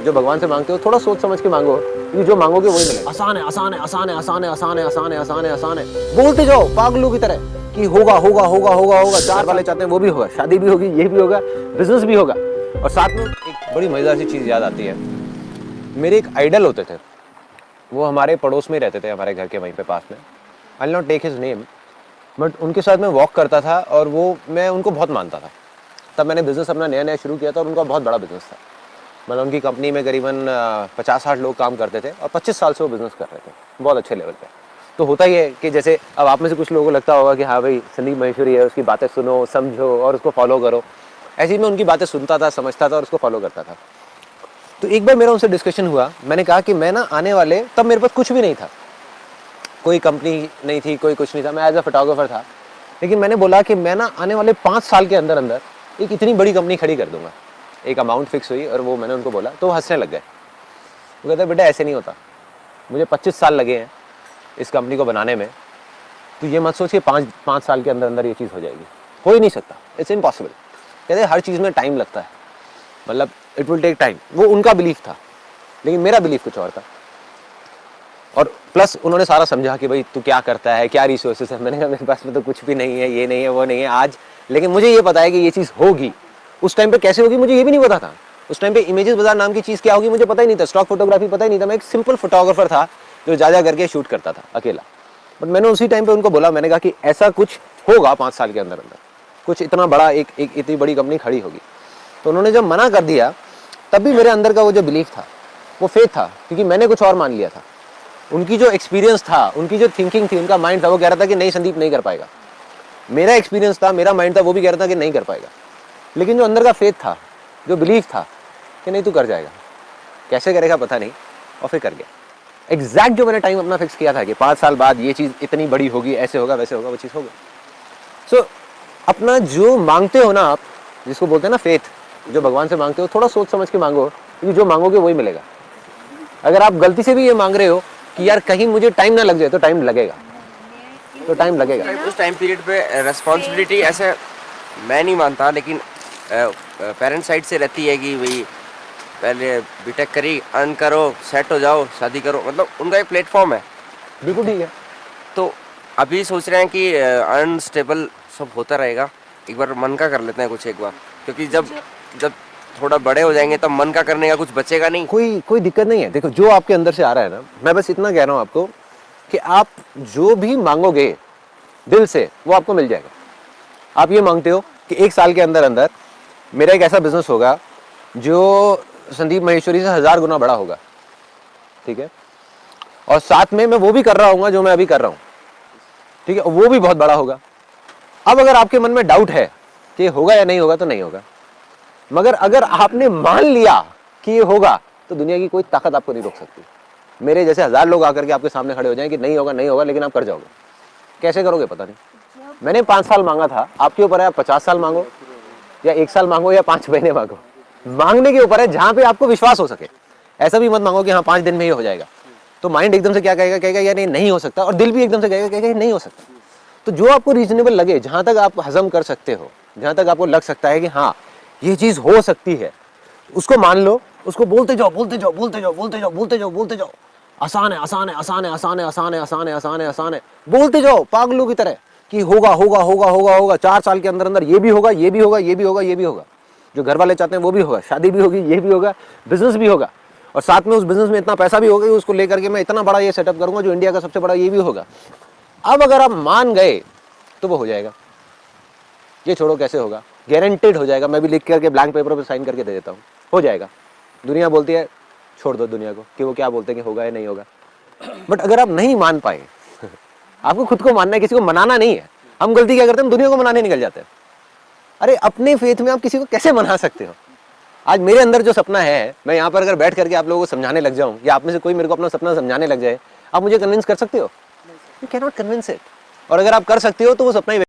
जो भगवान से मांगते हो थोड़ा सोच समझ के मांगो, क्योंकि जो मांगोगे वही मिलेगा। आसान है, आसान है, आसान है, आसान है, आसान है, आसान है, आसान है, आसान है, बोलते जाओ पागलों की तरह कि होगा होगा होगा होगा होगा। चार वाले चाहते हैं वो भी होगा, शादी भी होगी, ये भी होगा, बिजनेस भी होगा। और साथ में एक बड़ी मजेदार सी चीज याद आती है, मेरे एक आइडल होते थे, वो हमारे पड़ोस में ही रहते थे, हमारे घर के वहीं पे पास में। I will not take his name, but उनके साथ मैं वॉक करता था और वो मैं उनको बहुत मानता था। तब मैंने बिज़नेस अपना नया नया शुरू किया था और उनका बहुत बड़ा बिज़नेस था। मतलब उनकी कंपनी में करीबन 50-60 लोग काम करते थे और 25 साल से वो बिज़नेस कर रहे थे, बहुत अच्छे लेवल पे। तो होता ही है कि जैसे अब आप में से कुछ लोगों को लगता होगा कि हाँ भाई संदीप माहेश्वरी है, उसकी बातें सुनो, समझो और उसको फॉलो करो। ऐसे ही मैं उनकी बातें सुनता था, समझता था और उसको फॉलो करता था। तो एक बार मेरा उनसे डिस्कशन हुआ, मैंने कहा कि मैं ना आने वाले, तब मेरे पास कुछ भी नहीं था, कोई कंपनी नहीं थी, कोई कुछ नहीं था, मैं एज अ फोटोग्राफर था। लेकिन मैंने बोला कि मैं ना आने वाले 5 साल के अंदर अंदर एक इतनी बड़ी कंपनी खड़ी कर दूंगा। एक अमाउंट फिक्स हुई और वो मैंने उनको बोला, तो वो हंसने लग गए। वो कहते बेटा ऐसे नहीं होता, मुझे 25 साल लगे हैं इस कंपनी को बनाने में, तो ये मत सोच कि 5 साल के अंदर अंदर ये चीज़ हो जाएगी, हो ही नहीं सकता, इट्स इम्पॉसिबल। कहते हर चीज़ में टाइम लगता है, मतलब इट विल टेक टाइम। वो उनका बिलीफ था, लेकिन मेरा बिलीफ कुछ और था। और प्लस उन्होंने सारा समझा कि भाई तू क्या करता है, क्या रिसोर्सेस है। मैंने कहा मेरे पास में तो कुछ भी नहीं है, ये नहीं है, वो नहीं है आज, लेकिन मुझे ये पता है कि ये चीज़ होगी। उस टाइम पे कैसे होगी मुझे ये भी नहीं पता था। उस टाइम पे इमेजेस बाजार नाम की चीज़ क्या होगी मुझे पता ही नहीं था, स्टॉक फोटोग्राफी पता ही नहीं था। मैं एक सिंपल फोटोग्राफर था जो जा करके शूट करता था अकेला। बट मैंने उसी टाइम पे उनको बोला, मैंने कहा कि ऐसा कुछ होगा 5 साल के अंदर अंदर, कुछ इतना बड़ा एक इतनी बड़ी कंपनी खड़ी होगी। तो उन्होंने जब मना कर दिया, तब भी मेरे अंदर का वो जो बिलीफ था, वो फेथ था, क्योंकि मैंने कुछ और मान लिया था। उनकी जो एक्सपीरियंस था, उनकी जो थिंकिंग थी, उनका माइंड था, वो कह रहा था कि नहीं संदीप नहीं कर पाएगा। मेरा एक्सपीरियंस था, मेरा माइंड था, वो भी कह रहा था कि नहीं कर पाएगा। लेकिन जो अंदर का फेथ था, जो बिलीफ था कि नहीं तू कर जाएगा, कैसे करेगा पता नहीं, और फिर कर गया। एग्जैक्ट जो मैंने टाइम अपना फिक्स किया था कि 5 साल बाद ये चीज़ इतनी बड़ी होगी, ऐसे होगा वैसे होगा, वो चीज़ होगा। सो अपना जो मांगते हो ना आप, जिसको बोलते हैं ना फेथ, जो भगवान से मांगते हो थोड़ा सोच समझ के मांगो, क्योंकि जो मांगोगे वही मिलेगा। अगर आप गलती से भी ये मांग रहे हो कि यार कहीं मुझे टाइम ना लग जाए, तो टाइम लगेगा, तो टाइम लगेगा। उस टाइम पीरियड पे रेस्पॉन्सिबिलिटी ऐसे मैं नहीं मानता, लेकिन पेरेंट्स साइड से रहती है कि भाई पहले बीटेक करी, अर्न करो, सेट हो जाओ, शादी करो, मतलब उनका एक प्लेटफॉर्म है। बिल्कुल ठीक है। तो अभी सोच रहे हैं कि अनस्टेबल सब होता रहेगा, एक बार मन का कर लेते हैं कुछ एक बार, क्योंकि जब जब थोड़ा बड़े हो जाएंगे तब मन का करने का कुछ बचेगा नहीं। कोई दिक्कत नहीं है। देखो जो आपके अंदर से आ रहा है ना, मैं बस इतना कह रहा हूँ आपको कि आप जो भी मांगोगे दिल से वो आपको मिल जाएगा। आप ये मांगते हो कि 1 साल के अंदर अंदर मेरा एक ऐसा बिजनेस होगा जो संदीप माहेश्वरी से 1000 गुना बड़ा होगा, ठीक है, और साथ में मैं वो भी कर रहा हूँ जो मैं अभी कर रहा हूँ, ठीक है, वो भी बहुत बड़ा होगा। अब अगर आपके मन में डाउट है कि होगा या नहीं होगा, तो नहीं होगा। मगर अगर आपने मान लिया कि ये होगा, तो दुनिया की कोई ताकत आपको नहीं रोक सकती। मेरे जैसे 1000 लोग आकर के आपके सामने खड़े हो जाएं कि नहीं होगा नहीं होगा, लेकिन आप कर जाओगे। कैसे करोगे पता नहीं। मैंने 5 साल मांगा था, आपके ऊपर है, आप 50 साल मांगो या 1 साल मांगो या 5 महीने मांगो, मांगने के ऊपर है, जहां पे आपको विश्वास हो सके। ऐसा भी मत मांगो कि हाँ 5 दिन में ही हो जाएगा, तो माइंड एकदम से क्या कहेगा यार नहीं हो सकता, और दिल भी एकदम से कहेगा नहीं हो सकता। तो जो आपको रीजनेबल लगे, जहां तक आप हजम कर सकते हो, जहां तक आपको लग सकता है कि हाँ ये चीज हो सकती है, उसको मान लो, उसको बोलते जाओ बोलते जाओ बोलते जाओ बोलते जाओ बोलते जाओ बोलते जाओ। आसान है, आसान है, आसान है, आसान है, आसान है, आसान है, आसान है, आसान है, बोलते जाओ पागलों की तरह कि होगा होगा होगा होगा होगा। 4 साल के अंदर अंदर ये भी होगा, ये भी होगा, ये भी होगा, ये भी होगा, जो घर वाले चाहते हैं वो भी होगा, शादी भी होगी, ये भी होगा, बिजनेस भी होगा, और साथ में उस बिजनेस में इतना पैसा भी होगा कि उसको लेकर के मैं इतना बड़ा ये सेटअप करूंगा जो इंडिया का सबसे बड़ा ये भी होगा। अब अगर आप मान गए तो वो हो जाएगा। ये छोड़ो कैसे होगा, गारंटेड हो जाएगा। मैं भी लिख करके ब्लैंक पेपर पर साइन करके दे देता हूँ, हो जाएगा। दुनिया बोलती है छोड़ दो दुनिया को कि वो क्या बोलते हैं कि होगा या नहीं होगा। बट अगर आप नहीं मान पाए आपको खुद को मानना है, किसी को मनाना नहीं है। हम गलती क्या करते हैं, हम दुनिया को मनाने निकल जाते हैं। अरे अपने फेथ में आप किसी को कैसे मना सकते हो। आज मेरे अंदर जो सपना है, मैं यहाँ पर अगर बैठ करके आप लोगों को समझाने लग जाऊँ, या आप में से कोई मेरे को अपना सपना समझाने लग जाए, आप मुझे कन्विंस कर सकते हो? You can not convince it. और अगर आप कर सकते हो तो वो सपना ही